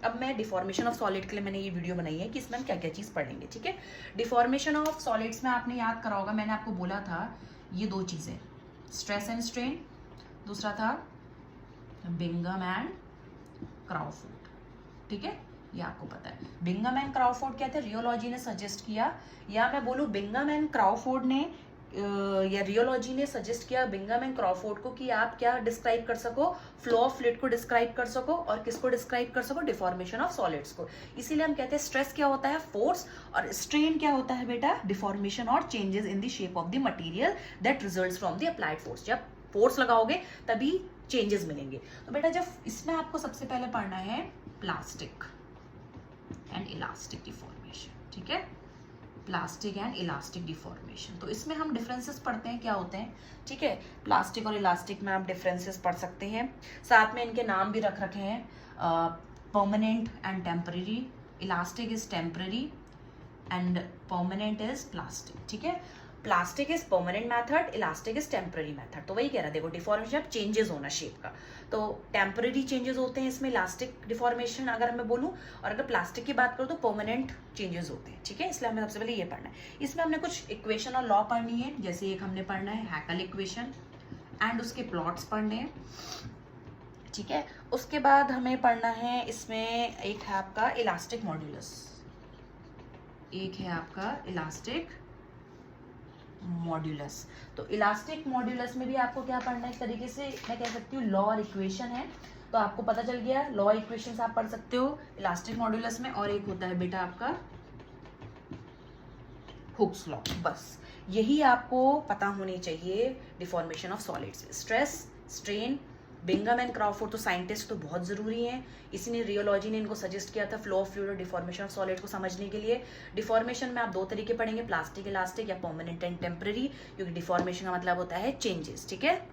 अब मैं deformation of solid के लिए मैंने ये वीडियो बनाई है कि इसमें हम क्या क्या चीज़ पढ़ेंगे, ठीक है। डिफॉर्मेशन ऑफ सॉलिड्स में आपने याद करा होगा, मैंने आपको बोला था ये दो चीज़ें, स्ट्रेस एंड स्ट्रेन, दूसरा था बिंघम एंड क्राउफोर्ड, ठीक है, ये आपको पता है। बिंघम एंड क्राउफोर्ड क्या थे, रियोलॉजी ने सजेस्ट किया, या मैं बोलूँ बिंघम एंड क्राउफोर्ड ने या रियोलॉजी ने सजेस्ट किया बिंघम एंड क्राउफोर्ड को कि आप क्या डिस्क्राइब कर सको, फ्लो ऑफ फ्लूइड को डिस्क्राइब कर सको, और किसको डिस्क्राइब कर सको, डिफॉर्मेशन ऑफ सॉलिड्स को। इसीलिए हम कहते हैं स्ट्रेस क्या होता है, फोर्स, और स्ट्रेन क्या होता है बेटा, डिफॉर्मेशन और changes in the shape of the material that results from the applied force. जब फोर्स लगाओगे तभी चेंजेस मिलेंगे। तो बेटा जब इसमें आपको सबसे पहले पढ़ना है प्लास्टिक एंड इलास्टिक डिफॉर्मेशन, ठीक है, प्लास्टिक एंड इलास्टिक डिफॉर्मेशन। तो इसमें हम डिफरेंसेस पढ़ते हैं क्या होते हैं, ठीक है। प्लास्टिक और इलास्टिक में आप डिफरेंसेस पढ़ सकते हैं, साथ में इनके नाम भी रख रखे हैं, permanent and temporary. Elastic is temporary and permanent is plastic, ठीक है। Plastic is permanent method, elastic is temporary method. तो वही कह रहा है, देखो डिफॉर्मेशन चेंजेस होना शेप का, तो टेम्पररी चेंजेस होते हैं इसमें इलास्टिक डिफॉर्मेशन अगर मैं बोलूँ, और अगर प्लास्टिक की बात करूँ तो परमानेंट चेंजेस होते हैं, ठीक है। इसलिए हमें सबसे पहले ये पढ़ना है। इसमें हमने कुछ इक्वेशन और लॉ पढ़नी है, जैसे एक हमने पढ़ना है हैकल इक्वेशन एंड उसके प्लॉट्स पढ़ने हैं, ठीक है। उसके बाद हमें पढ़ना है, इसमें एक है आपका इलास्टिक मॉड्यूलस, एक है आपका इलास्टिक मॉड्यूलस। तो इलास्टिक मॉड्यूलस में भी आपको क्या पढ़ना है, एक तरीके से मैं कह सकती हूँ लॉ और इक्वेशन है, तो आपको पता चल गया लॉ इक्वेशंस आप पढ़ सकते हो इलास्टिक मॉड्यूलस में। और एक होता है बेटा आपका हुक्स लॉ, बस यही आपको पता होनी चाहिए deformation of solids. Stress, strain, Bingham and Crawford तो साइंटिस्ट तो बहुत जरूरी हैं, इसी ने रियोलॉजी ने इनको सजेस्ट किया था फ्लो ऑफ फ्लूइड और डिफॉर्मेशन ऑफ सॉलिड को समझने के लिए। डिफॉर्मेशन में आप दो तरीके पढ़ेंगे, प्लास्टिक इलास्टिक या परमानेंट एंड टेम्पररी, क्योंकि डिफॉर्मेशन का मतलब होता है चेंजेस, ठीक है।